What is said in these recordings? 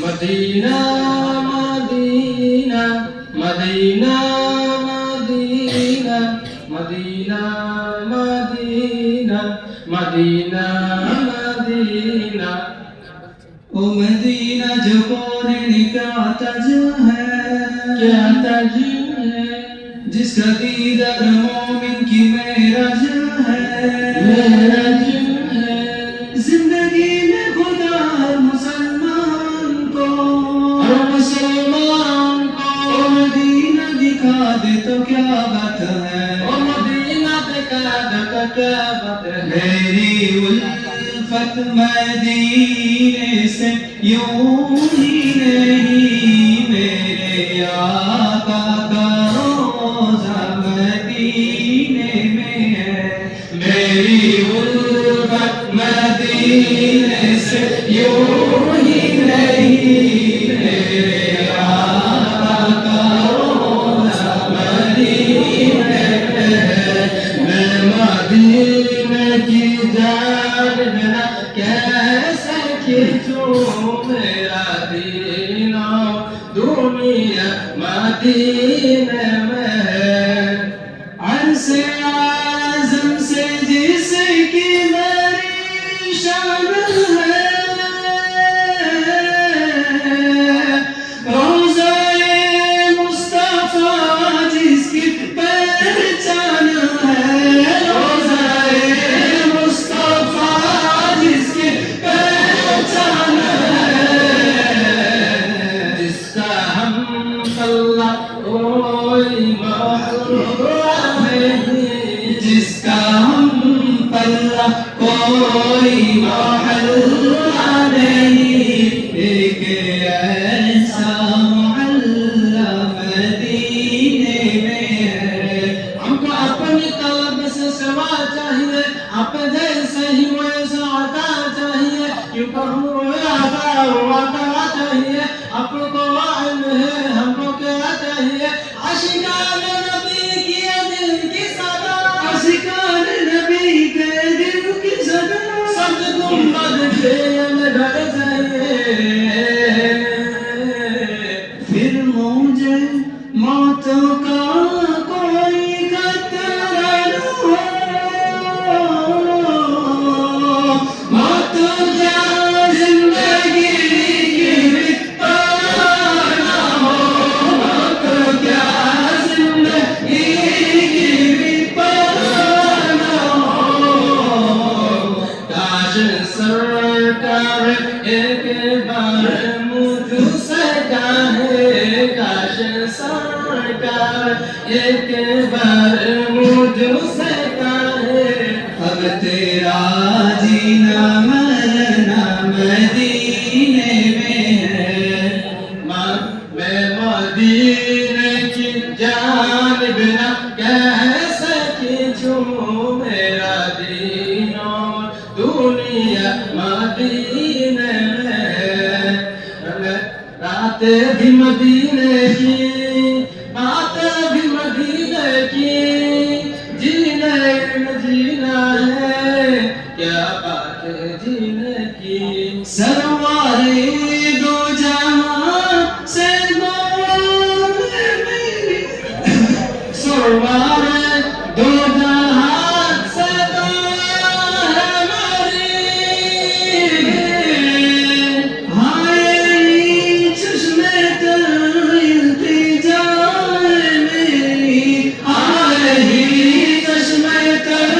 مدینہ مدینہ مدینہ مدینہ مدینہ مدینہ مدینہ مدینہ او مدینہ جو کونے کا تاج ہے، کیا تاج ہے، جس کا دیدار مومن کی معراج ہے، معراج ہے، زندگی میں خدا ہر مسلمان کو مدینہ دکھا دے تو کیا بات ہے، مدینہ دکھا دے تو کیا بات ہے، میری الفت مدینے سے یوں ہی نہیں، میرے آقا کا روضہ مدینے میں ہے، میری الفت مدینے سے یوں ہی نہیں، میرے آقا کا روضہ مدینے میں ہے، میں مدینے کی جان بنا کیسے کھینچوں میرا دین و دنیا مدینے میں ہے، عرش اعظم سے جس کی میری شان ہے، روضہ مصطفیٰ جس کی پہچان ہے، روضہ مصطفیٰ جس کی پہچان ہے، جس کا ہم پلہ کوئی محلہ نہیں، جس کا ہم پلہ کوئی محلہ نہیں، ایک ایسا محلہ مدینے میں ہے، ہم کو اپنی طلب سے سوا چاہیے، آپ جیسے ہی ویسا عطا چاہیے، کیوں کہوں عطا چاہیے، آپ کو علم ہے ہم کو کیا چاہیے، عاشقان نبی کی دل کی صدا، عاشقان نبی کے دل کی صدا، سب گنبد کے گھر چاہیے، پھر مجھے موتوں کا کوئی خطرہ نہ ہو، موت کیا زندگی کی بھی پرواہ نہ ہو، موت کیا زندگی کی بھی پرواہ نہ ہو، کاش سرکار ایک بار مجھ سے کہے، کاش سرکار ایک بار مجھ سے کہے، اب تیرا جینا مرنا مدینے میں ہے، میں مدینے کی جان بنا کیسے کھینچوں میرا دین و دنیا مدینے میں ہے، راتیں بھی مدینے کی، باتیں بھی مدینے کی، جینے میں جینا ہے، کیا بات ہے جینے کی، سروار دو جہاں سے دور میری، سروار دو جہاں سے دور ہے میری، ہائے چشم تر التجا ہے میری، ہائے چشم تر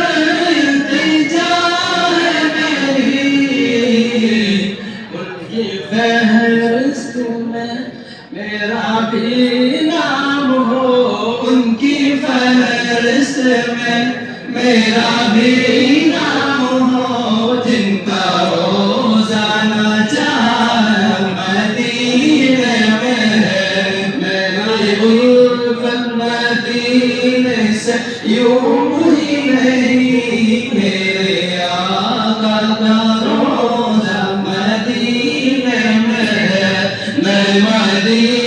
التجا ہے میری، ان کی فہرست میں میرا بھی نام ہو، ان کی فہرست میں میرا بھی نام ہو، جن کا روزانہ چاہ مدینے میں ہے، میری الفت مدینے سے یوں ہی نہیں، میرے آقا کا روزہ مدینے میں ہے، میں مدینے